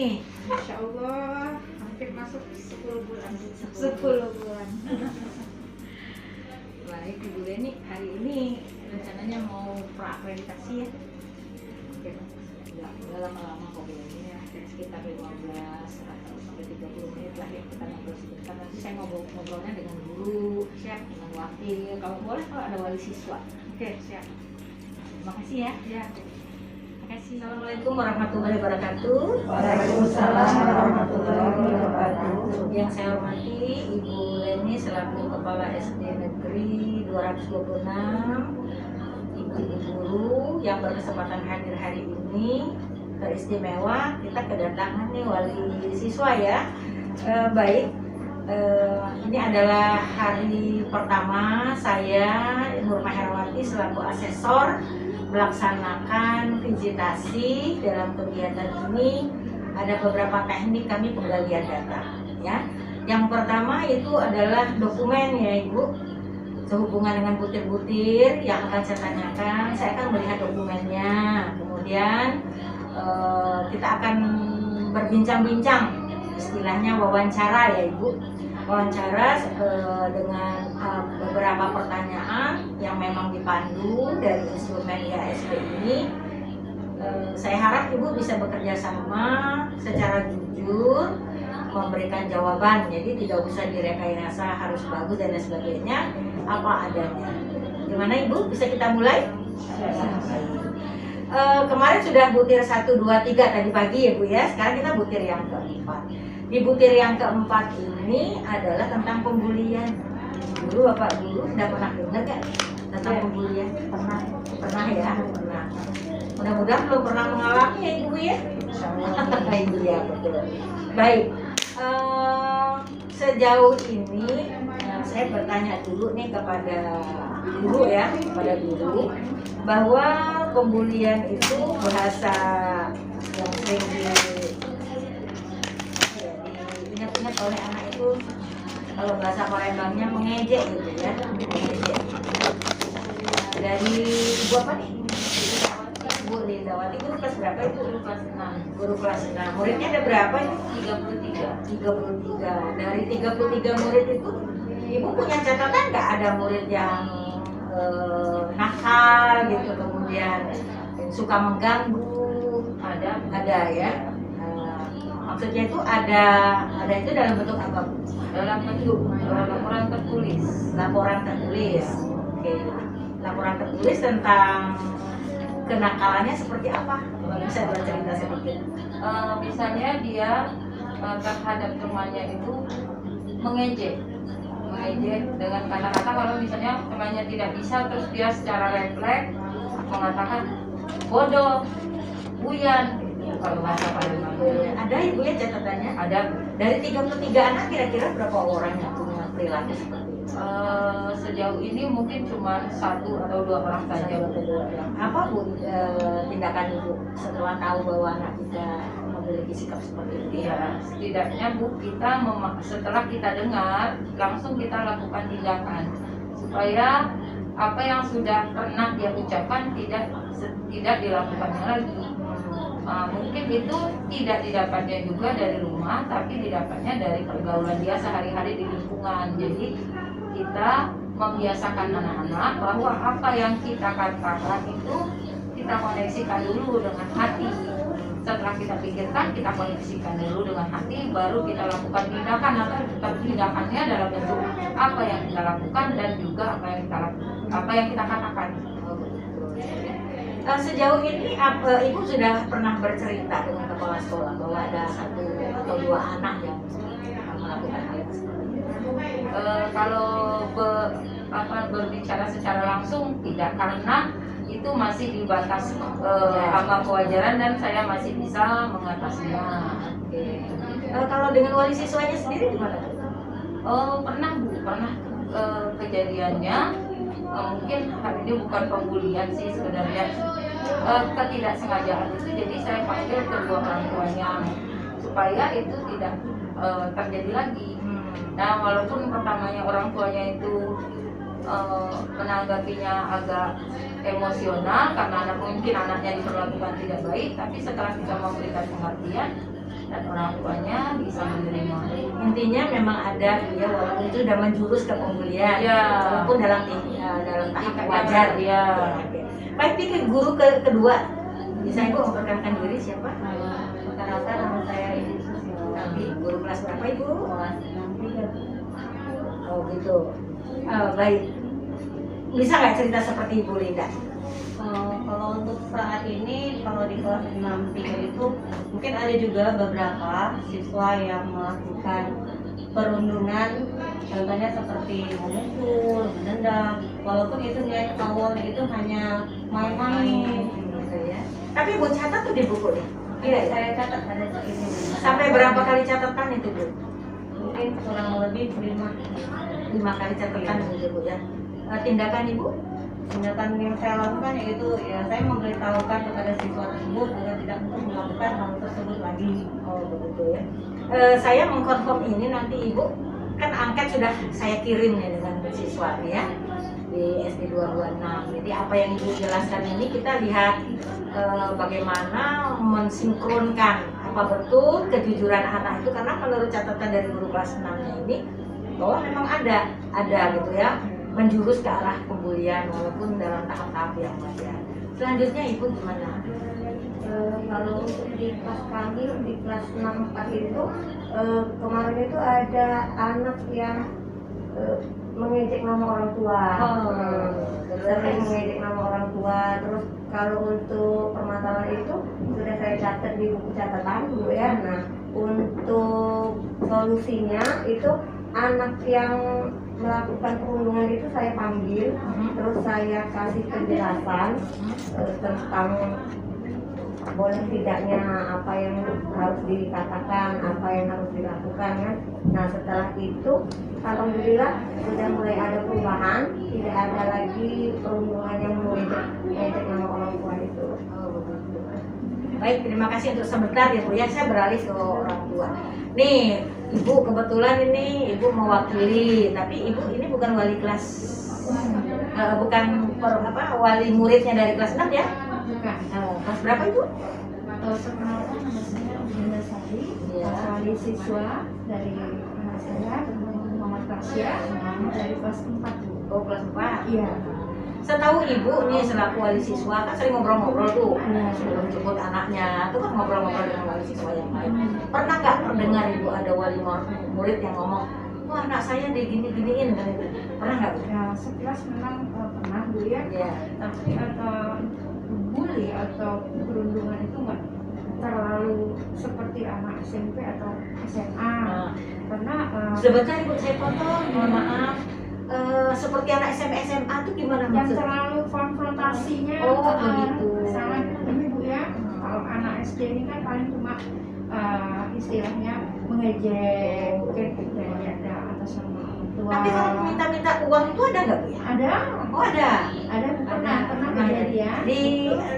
nih? Masya Allah, hampir masuk 10 bulan. 10 bulan. Baik, Ibu Leni, hari ini rencananya mau pra-akreditasi ya? Oke, nggak lama-lama kok Bu Leni ya, sekitar 15 atau sampai 30 menit lah ya kita ngobrol sebentar. Nanti saya ngobrolnya dengan guru, siap, dengan wakil, kalau boleh kalau ada wali siswa. Oke, siap. Terima kasih ya. Ya. Terima kasih. Assalamualaikum warahmatullahi wabarakatuh. Waalaikumsalam warahmatullahi wabarakatuh. Yang saya hormati Ibu Leni selaku Kepala SD Negeri 226, Ibu guru yang berkesempatan hadir hari ini teristimewa, kita kedatangan nih wali siswa ya. Baik, ini adalah hari pertama saya Nur Maherawati selaku asesor melaksanakan visitasi. Dalam kegiatan ini ada beberapa teknik kami penggalian data ya. Yang pertama itu adalah dokumen ya Ibu, sehubungan dengan butir-butir yang akan saya tanyakan. Saya akan melihat dokumennya, kemudian kita akan berbincang-bincang, istilahnya wawancara ya Ibu, wawancara dengan beberapa pertanyaan yang memang dipandu dari instrumen IASP ini. Saya harap Ibu bisa bekerja sama secara jujur memberikan jawaban, jadi tidak usah direkayasa harus bagus dan lain sebagainya, apa adanya. Gimana Ibu, bisa kita mulai? Kemarin sudah butir 1, 2, 3 tadi pagi ya Bu ya, sekarang kita butir yang keempat. Di butir yang keempat ini adalah tentang pembulian. Guru, Bapak Guru sudah pernah dengar gak tentang pembulian? Pernah ya? Pernah. Mudah-mudahan belum pernah mengalami ya Ibu ya? Ibu ya, betul. Baik, sejauh ini saya bertanya dulu nih kepada guru ya, kepada guru, bahwa pembulian itu bahasa yang sering diingat-ingat oleh anak itu, kalau bahasa Palembangnya mengejek gitu ya, mengejek. Dari Ibu apa nih? Bu Lindawati, guru kelas berapa itu? Guru kelas 6. Guru kelas 6. Muridnya ada berapa itu? 33. Dari 33 murid itu, Ibu punya catatan nggak ada murid yang nakal gitu, kemudian suka mengganggu? Ada ya. Maksudnya itu ada itu dalam bentuk apa Bu? Dalam bentuk laporan tertulis. Laporan tertulis. Oke. Laporan tertulis tentang kenakalannya seperti apa? Bisa bercerita sedikit. Misalnya dia terhadap temannya itu mengejek dengan kata-kata. Kalau misalnya temannya tidak bisa, terus dia secara refleks mengatakan bodoh, buyan, kalau bahasa Palembangnya. Ada Ibu ya catatannya? Ada. Dari 33 anak kira-kira berapa orang yang punya perilaku seperti itu? Sejauh ini mungkin cuma 1 atau 2 orang saja. Apa Bu tindakan Ibu setelah tahu bahwa anak kita memiliki sikap seperti itu? Ya, setidaknya Bu, kita setelah kita dengar, langsung kita lakukan tindakan supaya apa yang sudah pernah dia ucapkan tidak dilakukannya lagi. Mungkin itu tidak didapatnya juga dari rumah, tapi didapatnya dari pergaulan dia sehari-hari di lingkungan. Jadi kita membiasakan anak-anak bahwa apa yang kita katakan itu kita koneksikan dulu dengan hati. Setelah kita pikirkan, kita koneksikan dulu dengan hati, baru kita lakukan tindakan. Atau tindakannya dalam bentuk apa yang kita lakukan dan juga apa yang kita katakan. Sejauh ini Ibu sudah pernah bercerita dengan kepala sekolah bahwa ada 1 atau 2 anak yang melakukan hal yang seperti itu? Kalau berbicara secara langsung tidak, karena itu masih di batas ambang kewajaran dan saya masih bisa mengatasinya. Oke. Kalau dengan wali siswanya sendiri gimana? Pernah Bu, kejadiannya mungkin hari ini bukan pembulian sih sebenarnya, ketidaksengajaan itu. Jadi saya panggil kedua orang tuanya supaya itu tidak terjadi lagi. Nah, walaupun pertamanya orang tuanya itu menanggapinya agak emosional karena mungkin anaknya diperlakukan tidak baik, tapi setelah kita memberikan pengertian, dan orang tuanya bisa menerima. Intinya memang ada ya, walaupun itu sudah menjurus ke pembulian, Ya. walaupun dalam dalam tahap wajar. Ya. Oke. Baik, pikir guru kedua. Bisa Ibu memperkenalkan diri siapa? Rata-rata nama saya Ibu Susilo. Nanti guru kelas berapa Ibu? Kelas 6 Oh gitu. Baik. Bisa nggak cerita seperti Ibu Linda? Kalau untuk saat ini, kalau di kelas 6 itu mungkin ada juga beberapa siswa yang melakukan perundungan, contohnya seperti memukul, menendang, walaupun itu niat awalnya itu hanya main-main. Gitu ya. Tapi Ibu catat tuh di buku nih. Iya, ya? Saya catat ada ini. Sampai berapa kali catatan itu Bu? Mungkin kurang lebih 5 kali catatan gitu Bu ya. Tindakan Ibu? tindakan yang saya lakukan yaitu ya saya memberitahukan kepada siswa tersebut agar tidak untuk melakukan hal tersebut lagi. Oh begitu ya. Saya mengkonfirm ini nanti Ibu, kan angket sudah saya kirim ya dengan siswa ya di SD 226. Jadi apa yang Ibu jelaskan ini kita lihat bagaimana mensinkronkan apa betul kejujuran anak itu, karena menurut catatan dari guru kelas 6-nya ini bahwa memang ada gitu ya, menjurus ke arah pembulian walaupun dalam tahap-tahap yang wajar. Selanjutnya Ibu gimana? Kalau untuk di kelas kami di kelas 64 itu kemarin itu ada anak yang mengejek nama orang tua. Sering mengejek nama orang tua. Terus kalau untuk permasalahan itu sudah saya catat di buku catatan Bu ya. Nah, untuk solusinya itu anak yang melakukan perundungan itu saya panggil, terus saya kasih penjelasan tentang boleh tidaknya apa yang harus dikatakan, apa yang harus dilakukan kan. Nah setelah itu alhamdulillah sudah mulai ada perubahan, tidak ada lagi perundungan yang mengejek nama orang tua itu. Baik, terima kasih untuk sebentar ya Bu ya, saya beralih ke orang tua. Nih Ibu, kebetulan ini Ibu mewakili, tapi Ibu ini bukan wali kelas, bukan wali muridnya dari kelas 6 ya? Bukan. Kelas berapa Ibu? Perkenalkan nama saya Bunda Sari, Ya. wali siswa dari anak saya Muhammad Tasya dari kelas 4 Bu. Oh, kelas 4. Iya. Setahu Ibu nih selaku wali siswa kan sering ngobrol-ngobrol tuh sebelum jemput anaknya, tuh kan ngobrol-ngobrol dengan wali siswa yang lain. Pernah nggak terdengar Ibu ada wali murid yang ngomong, wah anak saya digini-giniin kan itu? Pernah nggak Bu? Ya, sekelas memang pernah Bu ya. Iya. Tapi bully atau perundungan itu nggak terlalu seperti anak SMP atau SMA. Nah, Karena sebentar Ibu saya potong, mohon maaf. Seperti anak SMP SMA tuh gimana yang maksudnya? terlalu konfrontasinya Oh, begitu. sangat ini Bu ya. Kalau anak SD ini kan paling cuma istilahnya mengejek, mungkin ada atas nama orang tua. Tapi kalau minta-minta uang itu ada nggak Bu ya? Ada, Oh ada. pernah kejadian.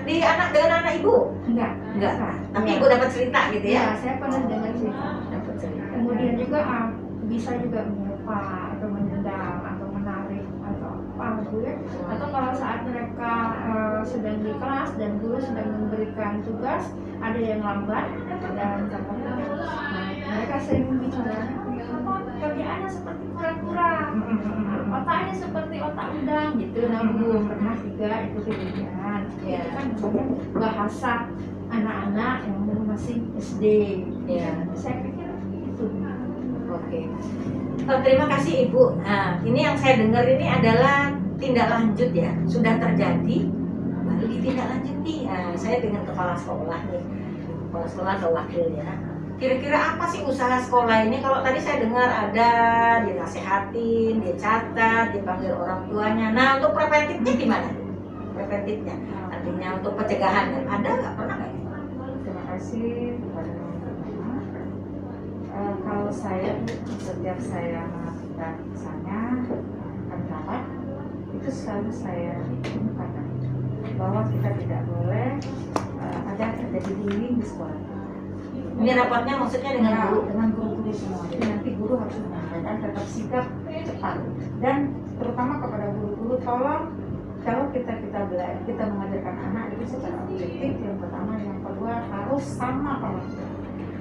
Di anak dengan anak Ibu? Enggak. Enggak. Tapi Enggak. Ibu dapat cerita gitu ya? Ya, saya pernah dengar cerita. Dapat cerita. Kemudian juga bisa juga menyapa atau menendang atau menarik atau apa gitu ya. Atau kalau saat mereka sedang di kelas dan guru sedang memberikan tugas, ada yang lambat dan contohnya mereka sering bicara, apa kerjaannya seperti kura-kura, otaknya seperti otak udang gitu. Nah Bu pernah juga itu kejadian. Ya. Itu kan namanya bahasa anak-anak yang masih SD. Ya. Saya pikir itu. Oke. Terima kasih Ibu. Nah, ini yang saya dengar ini adalah tindak lanjut ya, sudah terjadi, baru ditindaklanjuti. Nah, saya dengan kepala sekolah nih, kepala sekolah atau wakil ya. Kira-kira apa sih usaha sekolah ini? Kalau tadi saya dengar ada dinasehatin, dia catat, dipanggil orang tuanya. Nah, untuk preventifnya gimana? Preventifnya, artinya untuk pencegahan ada nggak? Pernah nggak? Terima kasih kepada teman-teman. Kalau saya setiap saya melakukan misalnya pendapat itu selalu saya temukan bahwa kita tidak boleh ada terjadi bullying di sekolah. Ini rapatnya maksudnya dengan guru? Dengan guru-guru semua. Jadi nanti guru harus menyampaikan tetap sikap cepat dan terutama kepada guru-guru tolong kalau kita mengajarkan anak itu secara objektif, yang pertama, yang kedua harus sama pengertian.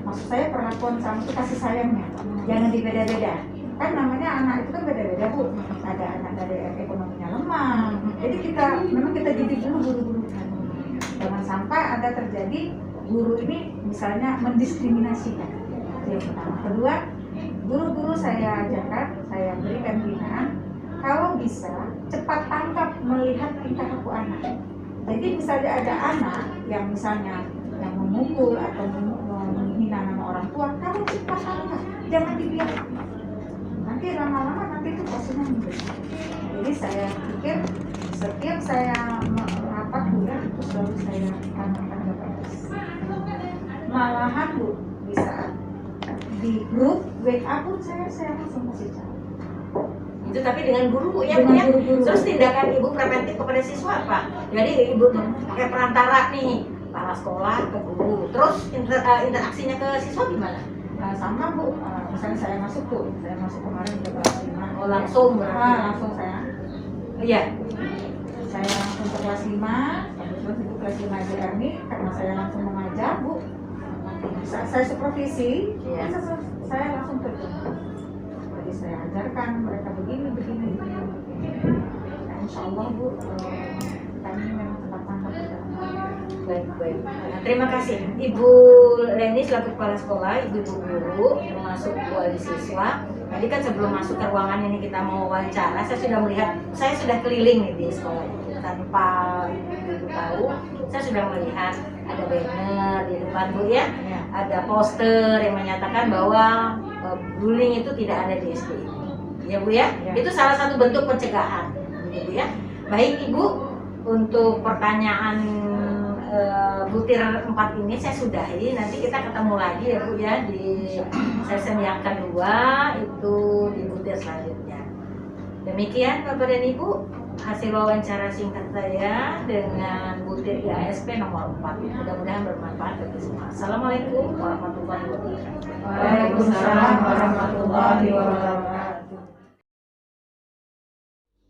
maksud saya perlakuan sama itu kasih sayangnya, jangan dibeda-beda. Kan namanya anak itu kan beda-beda Bu, ada anak dari ekonominya lemah, jadi memang kita didik dulu guru-guru kan. Jangan sampai ada terjadi guru ini misalnya mendiskriminasikan. Yang pertama. Kedua, guru-guru saya ajarkan, saya berikan binaan, kalau bisa cepat tanggap melihat tingkah laku anak. Jadi misalnya ada anak yang misalnya yang memukul atau menghina nama orang tua, kamu cepat tanggap, jangan dibiarkan. Nanti lama-lama nanti itu pastinya membesar. Jadi saya pikir setiap saya rapat kuliah itu selalu saya tanyakan ke PS. Malahan Bu, di saat di grup WA pun saya langsung kasih tahu. Itu tapi dengan guru Bu ya, Dengan Bu ya. guru-guru. Terus tindakan Ibu preventif kepada siswa apa? Jadi Ibu tuh pakai perantara nih, kepala sekolah ke guru. Terus interaksinya ke siswa gimana? Sama Bu, misalnya saya masuk kemarin ke kelas 5. Oh, langsung berarti. Langsung saya. Iya. Saya langsung ke kelas 5, kebetulan itu kelas 5 JRMI, karena saya langsung mengajar Bu. Saya supervisi, Iya. saya langsung terjun. Jadi saya ajarkan mereka begini. Nah, insya Allah Bu, kami memang tetap tanggap pada Baik. Nah, terima kasih Ibu Leni selaku kepala sekolah, Ibu guru, termasuk wali siswa. Tadi kan sebelum masuk ke ruangan ini kita mau wawancara, saya sudah keliling nih di sekolah ini. Tanpa Ibu tahu, saya sudah melihat ada banner di depan Bu ya, ada poster yang menyatakan bahwa bullying itu tidak ada di SD. Ya Bu ya, itu salah satu bentuk pencegahan, gitu ya. Baik Ibu, untuk pertanyaan butir 4 ini saya sudahi, nanti kita ketemu lagi ya Bu ya di sesi yang kedua itu di butir selanjutnya. Demikian Bapak dan Ibu hasil wawancara singkat saya dengan butir IASP nomor 4. Mudah-mudahan bermanfaat bagi semua. Assalamualaikum warahmatullahi wabarakatuh. Waalaikumsalam warahmatullahi wabarakatuh.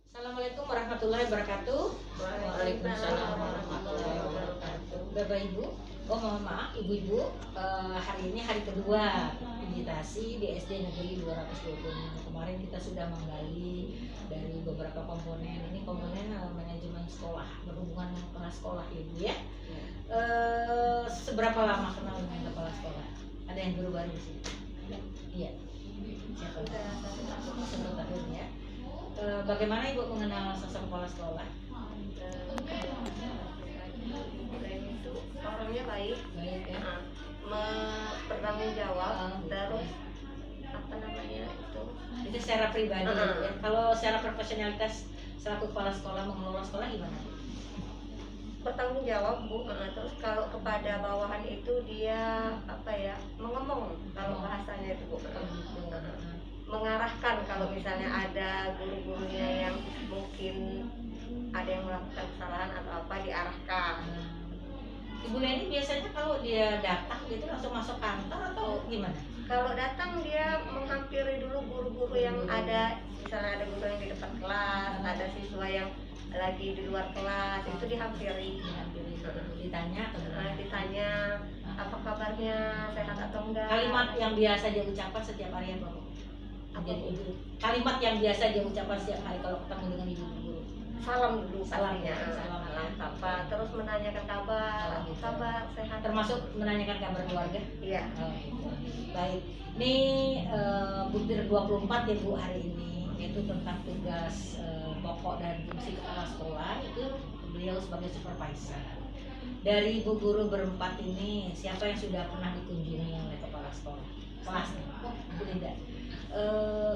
Assalamualaikum warahmatullahi wabarakatuh. Waalaikumsalam warahmatullahi wabarakatuh. Bapak Ibu, mohon maaf Ibu-Ibu, hari ini hari kedua digitasi di SD Negeri 226. Kemarin kita sudah menggali dari beberapa komponen. Ini komponen manajemen sekolah, berhubungan dengan kepala sekolah Ibu ya. Seberapa lama kenal dengan kepala sekolah? Ada yang baru-baru di sini? Iya. Siapa? 1 tahun ya. Bagaimana Ibu mengenal sosok kepala sekolah? Itu orangnya baik, Ya. bertanggung jawab, terus apa namanya Itu secara pribadi ya. Kalau secara profesionalitas selaku kepala sekolah mengelola sekolah gimana? bertanggung jawab Bu. Terus kalau kepada bawahan itu dia mengemong kalau bahasanya itu Bu. Mengarahkan kalau misalnya ada guru-gurunya yang mungkin ada yang melakukan kesalahan atau apa, diarahkan. Ibu Leni biasanya kalau dia datang gitu langsung masuk kantor atau gimana? Kalau datang dia menghampiri dulu guru-guru yang ada, misalnya ada guru yang di depan kelas, ada siswa yang lagi di luar kelas, itu dihampiri. Ditanya atau gimana? Ditanya apa kabarnya, sehat atau enggak. Kalimat yang biasa dia ucapkan setiap hari apa Bu? Kalimat yang biasa dia ucapkan setiap hari kalau ketemu dengan ibu guru. Salam dulu pastinya. Salam Apa terus menanyakan kabar, kabar sehat. Termasuk menanyakan kabar keluarga. Iya. Baik. Ini butir 24 ya Bu hari ini, yaitu tentang tugas pokok dan fungsi kepala sekolah, itu beliau sebagai supervisor. Dari ibu guru berempat ini, siapa yang sudah pernah dikunjungi oleh kepala sekolah? Kelasnya. Oh, Bu Linda.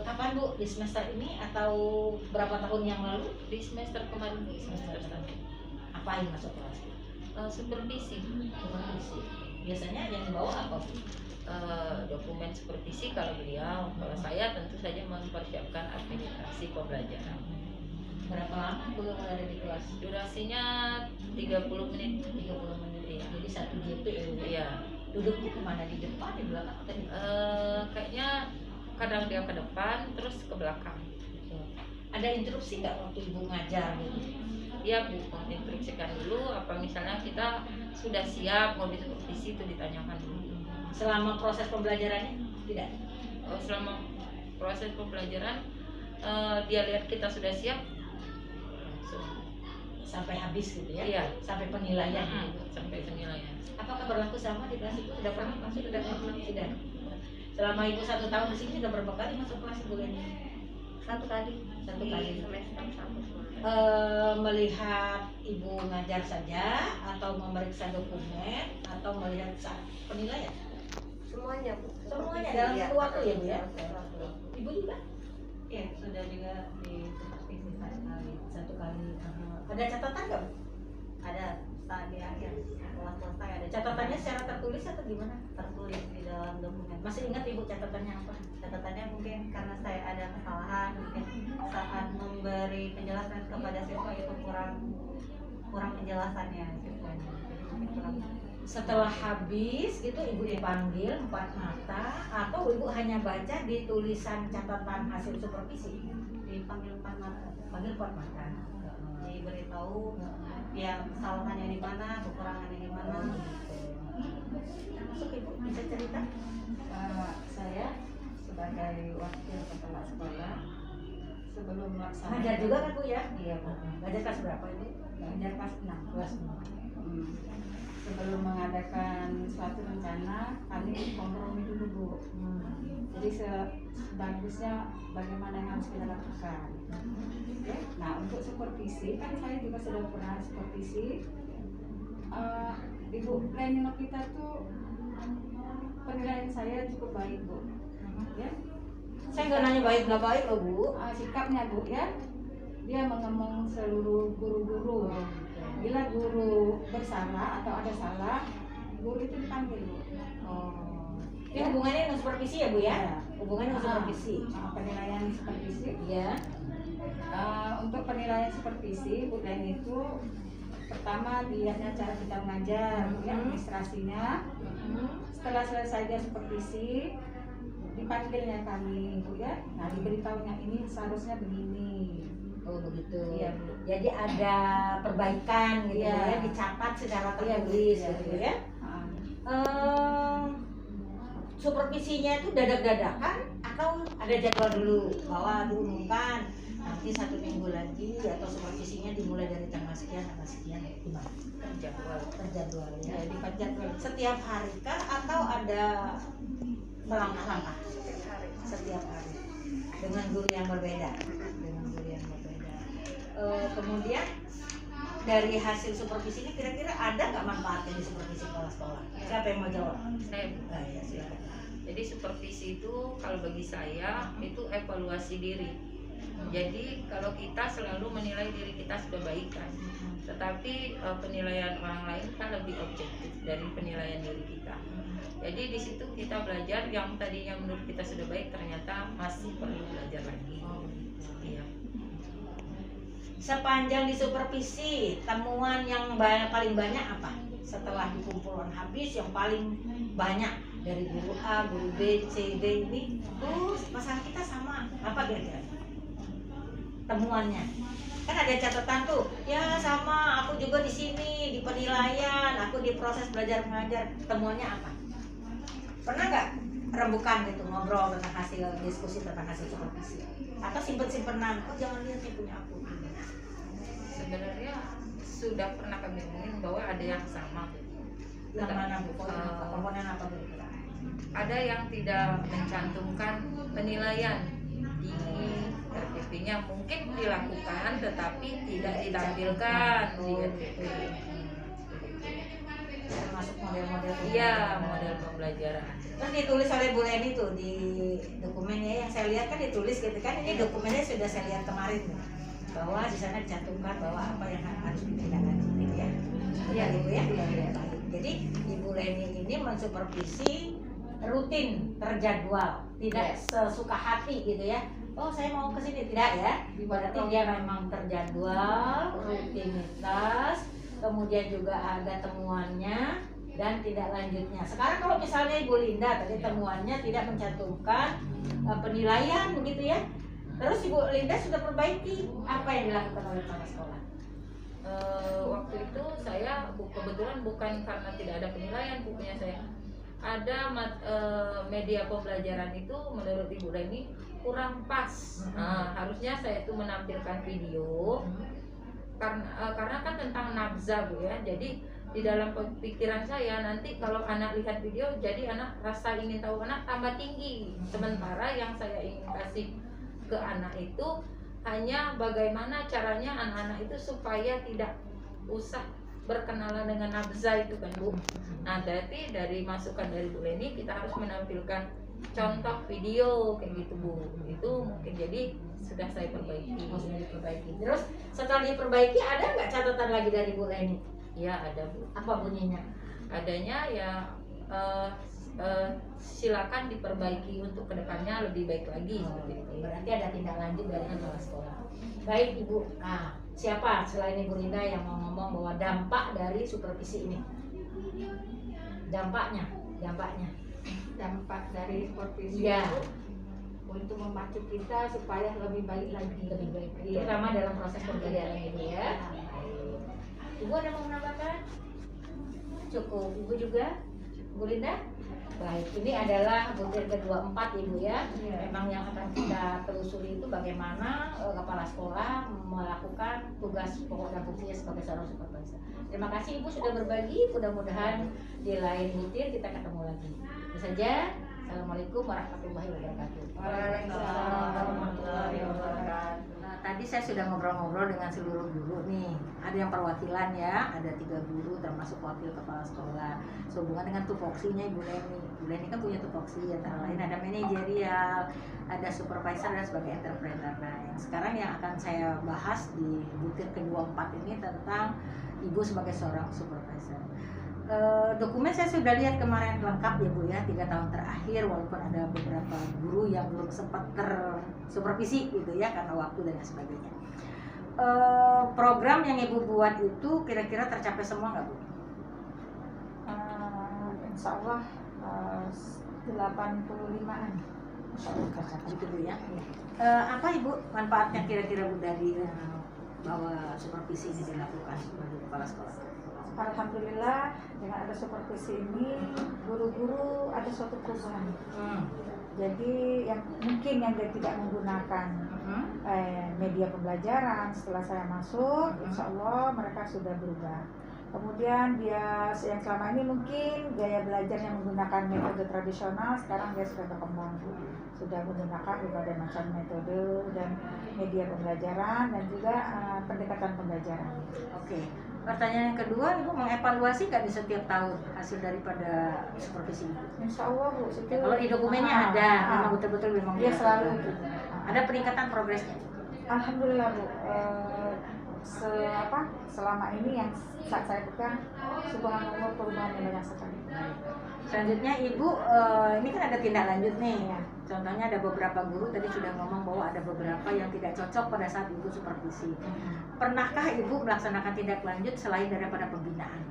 Kapan Bu, di semester ini atau berapa tahun yang lalu? Di semester kemarin, semester Apain masuk kelas? supervisi. Supervisi. Biasanya yang dibawa apa Bu? Dokumen supervisi kalau beliau. Kalau saya tentu saja mempersiapkan administrasi pembelajaran. Berapa lama belum ada di kelas? Durasinya 30 menit. 30 menit ya. Jadi 1 JP ya Bu? Iya. Duduknya kemana? Di depan, di belakang atau di Kayaknya kadang dia ke depan terus ke belakang. Ada interupsi nggak waktu ibu ngajar gitu? Dia Bu menginstruksikan dulu, apa misalnya kita sudah siap mau disupervisi itu ditanyakan dulu. Selama proses pembelajarannya tidak. Selama proses pembelajaran dia lihat kita sudah siap langsung Sampai habis gitu ya? Iya. Sampai penilaian gitu. Sampai penilaian. Apakah berlaku sama di kelas itu? Sudah pernah masuk? Sudah pernah? Tidak. Selama Ibu 1 tahun di sini sudah berapa kali masuk kelas Ibu Leni? 1 kali. 1 kali. Semester 1. Melihat Ibu ngajar saja atau memeriksa dokumen atau melihat saat penilaian? Semuanya, Bu. Semuanya Supervisi, dalam iya. satu waktu ya Bu ya? Ibu juga? Iya, sudah juga di supervisi sekali. 1 kali. Ada catatan nggak Bu? Ada saat di akhir setelah selesai ada Catatannya secara tertulis atau gimana? tertulis di dalam dokumen. Masih ingat Ibu catatannya apa? Catatannya mungkin karena saya ada kesalahan mungkin saat memberi penjelasan kepada siswa itu kurang penjelasannya siswanya. Jadi mungkin kurang. Setelah habis gitu Ibu dipanggil 4 mata atau Ibu hanya baca di tulisan catatan hasil supervisi? Dipanggil 4 mata. Panggil 4 mata. Diberitahu ya kesalahannya di mana, kekurangannya di mana. Masuk Ibu bisa cerita? Saya sebagai wakil kepala sekolah sebelum melaksanakan Ngajar juga kan Bu ya? Iya, Bu. Ngajar kelas berapa Ibu? Ngajar kelas 6. Kelas 6. Sebelum mengadakan suatu rencana, kami kompromi dulu, Bu. Jadi sebagusnya bagaimana yang harus kita lakukan. Oke. Nah, untuk supervisi kan saya juga sudah pernah supervisi. Ibu Lenino kita tuh penilaian saya cukup baik, Bu. Ya. Saya nggak nanya baik nggak baik loh Bu. Sikapnya, Bu, ya. Dia mengemong seluruh guru-guru. Bila guru bersalah atau ada salah, guru itu dipanggil, Bu. Ini hubungannya dengan supervisi ya Bu ya? Iya. Hubungannya dengan supervisi. Penilaian supervisi. Iya. Untuk penilaian supervisi, Bu Leni itu pertama dilihatnya cara kita mengajar, ya, administrasinya. Setelah selesai dia supervisi, dipanggilnya kami, Bu ya. Nah, diberitahunya ini seharusnya begini. Oh begitu. Iya, Bu. Jadi ada perbaikan gitu Iya. ya, dicatat secara Iya, Bu. tertulis Iya, gitu iya. ya. Supervisinya itu dadak-dadakan atau ada jadwal dulu bahwa diumumkan nanti 1 minggu lagi atau supervisinya dimulai dari tanggal sekian gimana? Terjadwal ya. Dijadwal. Setiap hari kah atau ada langkah-langkah? Setiap hari dengan guru yang berbeda. Kemudian dari hasil supervisi ini kira-kira ada nggak manfaatnya di supervisi kepala sekolah? Siapa yang mau jawab? Saya Nah, ya, silakan. Jadi supervisi itu kalau bagi saya itu evaluasi diri. Jadi kalau kita selalu menilai diri kita sudah baik kan, tetapi penilaian orang lain kan lebih objektif dari penilaian diri kita. Jadi di situ kita belajar yang tadinya menurut kita sudah baik ternyata masih perlu belajar lagi. Iya. Sepanjang di supervisi, temuan yang paling banyak apa? Setelah dikumpulkan habis, yang paling banyak dari guru A, guru B, C, D ini, masalah kita sama. Apa kira-kira? Temuannya. Kan ada catatan tuh, ya sama, aku juga di sini, di penilaian, aku di proses belajar mengajar. Temuannya apa? Pernah nggak rembukan gitu, ngobrol tentang hasil diskusi tentang hasil supervisi? Atau simpen-simpenan, oh jangan lihat nih punya aku. Sebenarnya sudah pernah kami ngomongin bahwa ada yang sama. Yang mana Bu? Komponen apa kira-kira? Ada yang tidak mencantumkan penilaian di RPP-nya, mungkin dilakukan tetapi tidak ditampilkan di RPP. Termasuk model-model. Iya, model pembelajaran. Terus ditulis oleh Bu Leni tuh di dokumennya, yang saya lihat kan ditulis gitu kan, ini dokumennya sudah saya lihat kemarin tuh, bahwa di sana dicantumkan bahwa apa yang harus ditindaklanjuti gitu ya. Iya Ibu ya. Baik. Jadi Ibu Leni ini mensupervisi rutin, terjadwal, tidak sesuka hati gitu ya. Oh saya mau ke sini, tidak ya. Berarti dia memang terjadwal, rutinitas, kemudian juga ada temuannya dan tidak lanjutnya. Sekarang kalau misalnya Ibu Linda tadi temuannya tidak mencantumkan penilaian begitu ya. Terus Ibu Linda sudah perbaiki, apa yang dilakukan oleh kepala sekolah? Waktu itu saya kebetulan bukan karena tidak ada penilaian bukunya saya, media pembelajaran itu menurut Ibu Reni kurang pas. Nah, harusnya saya itu menampilkan video karena kan tentang nafza Bu ya. Jadi di dalam pikiran saya nanti kalau anak lihat video jadi anak rasa ingin tahu anak tambah tinggi. Sementara yang saya ingin kasih ke anak itu hanya bagaimana caranya anak-anak itu supaya tidak usah berkenalan dengan nafza itu kan Bu. Nah, tapi dari masukan dari Bu Leni kita harus menampilkan contoh video kayak gitu Bu. Itu mungkin jadi sudah saya perbaiki. Sudah diperbaiki. Terus setelah diperbaiki ada nggak catatan lagi dari Bu Leni? Ya ada Bu. Apa bunyinya? Adanya ya silakan diperbaiki untuk kedepannya lebih baik lagi seperti itu. Berarti ada tindak lanjut dari kepala sekolah. Baik Ibu. Nah, siapa selain Ibu Linda yang mau ngomong bahwa dampak dari supervisi ini? Dampak dari supervisi Iya. itu Untuk memacu kita supaya lebih baik lagi. lebih baik, Iya. terutama dalam proses pembelajaran ini ya. Ibu ada mau menambahkan? Cukup. Ibu juga? Bu Linda? Baik, ini adalah butir ke-24 Ibu ya. Memang yang akan kita telusuri itu bagaimana kepala sekolah melakukan tugas pokok dan fungsinya sebagai seorang supervisor. Terima kasih Ibu sudah berbagi. Mudah-mudahan di lain butir kita ketemu lagi. Itu saja. Assalamualaikum warahmatullahi wabarakatuh. Waalaikumsalam warahmatullahi wabarakatuh. Nah, tadi saya sudah ngobrol-ngobrol dengan seluruh guru nih. Ada yang perwakilan ya, ada 3 guru termasuk wakil kepala sekolah. Sehubungan dengan tupoksinya Ibu Leni. Ibu Leni kan punya tupoksi, antara lain ada manajerial, ada supervisor dan sebagai interpreter. Nah, yang sekarang yang akan saya bahas di butir ke-24 ini tentang Ibu sebagai seorang supervisor. Dokumen saya sudah lihat kemarin lengkap ya Bu ya, 3 tahun terakhir, walaupun ada beberapa guru yang belum sempat tersupervisi gitu ya karena waktu dan lain sebagainya. Program yang Ibu buat itu kira-kira tercapai semua nggak Bu? Insya Allah 85-an. Insya Allah tercapai gitu Bu ya. Apa Ibu manfaatnya kira-kira Bu dari bahwa supervisi ini dilakukan bagi kepala sekolah? Alhamdulillah dengan ada supervisi ini guru-guru ada suatu perubahan. Jadi yang mungkin yang dia tidak menggunakan media pembelajaran setelah saya masuk, insya Allah mereka sudah berubah. Kemudian dia yang selama ini mungkin gaya belajarnya menggunakan metode tradisional, sekarang dia sudah berkembang, sudah menggunakan berbagai macam metode dan media pembelajaran dan juga pendekatan pembelajaran. Oke. Pertanyaan yang kedua, Ibu mengevaluasi nggak di setiap tahun hasil daripada supervisi Ibu? Insya Allah Bu, Kalau di dokumennya ada, memang betul-betul memang dia selalu dilakukan. Ada peningkatan progresnya. Alhamdulillah Bu, selama ini yang saat saya pegang subhanallah perubahannya banyak sekali. Selanjutnya Ibu, ini kan ada tindak lanjut nih. Contohnya ada beberapa guru tadi sudah ngomong bahwa ada beberapa yang tidak cocok pada saat Ibu supervisi. Pernahkah Ibu melaksanakan tindak lanjut selain daripada pembinaan?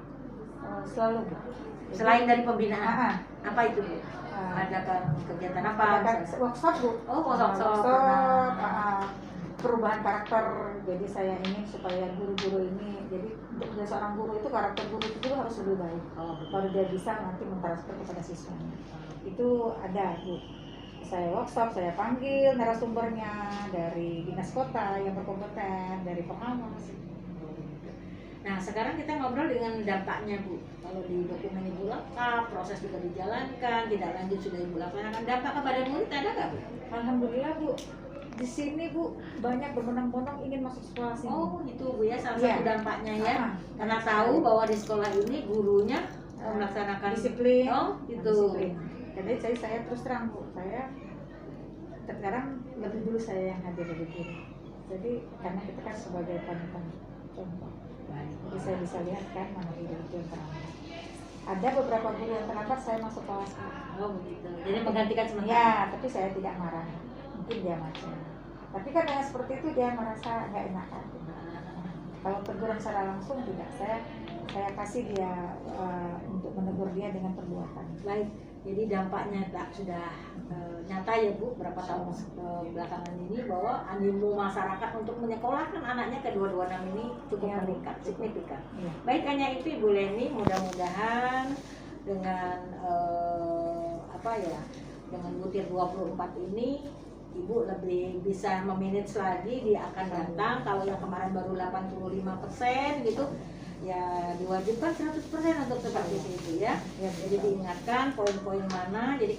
Selalu Bu. Selain dari pembinaan, apa itu Bu? Ada kegiatan apa? Ada workshop Bu. Oh, workshop. Perubahan karakter. Jadi saya ingin supaya guru-guru ini, jadi untuk menjadi seorang guru itu karakter guru itu harus lebih baik. Baru dia bisa nanti mentransfer kepada siswanya. Itu ada Bu. Saya workshop, saya panggil narasumbernya dari dinas kota yang berkompeten, dari pengawas. Nah, sekarang kita ngobrol dengan dampaknya Bu. Kalau di dokumen Ibu lengkap, proses juga dijalankan, tidak lanjut sudah Ibu laksanakan. Dampak kepada murid ada nggak Bu? Alhamdulillah Bu. Di sini Bu banyak berbondong-bondong ingin masuk sekolah sini. Oh, itu Bu ya salah satu dampaknya ya. Karena Banyak tahu sekali. bahwa di sekolah ini gurunya melaksanakan disiplin. Oh, gitu. Disiplin. Jadi saya terus terang Bu, saya sekarang lebih dulu saya yang hadir di guru. Jadi karena kita kan sebagai panutan contoh. Jadi saya bisa lihat kan mana guru itu yang terlambat. Ada beberapa guru yang terlambat saya masuk kelas. Oh, begitu. Jadi menggantikan sementara. Ya, tapi saya tidak marah. Mungkin dia macam. Tapi kan dengan seperti itu dia merasa nggak enakan. Kalau teguran secara langsung tidak, saya kasih dia untuk menegur dia dengan perbuatan. Baik. Jadi dampaknya sudah nyata ya Bu, berapa tahun belakangan ini bahwa animo masyarakat untuk menyekolahkan anaknya ke 226 ini cukup meningkat signifikan. Iya. Baik, hanya itu Ibu Leni, mudah-mudahan dengan dengan butir 24 ini Ibu lebih bisa memanage lagi, dia akan datang. Kalau yang kemarin baru 85% gitu, ya diwajibkan 100% untuk seperti itu ya. Jadi diingatkan poin-poin mana, jadi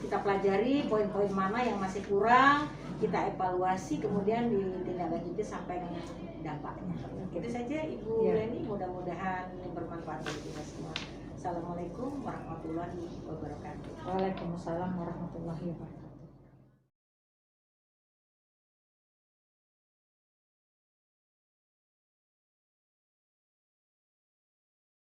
kita pelajari poin-poin mana yang masih kurang, kita evaluasi, kemudian ditindaklanjuti sampai dengan dampaknya. Itu saja Ibu Leni, mudah-mudahan ini bermanfaat bagi kita semua. Assalamualaikum warahmatullahi wabarakatuh. Waalaikumsalam warahmatullahi wabarakatuh.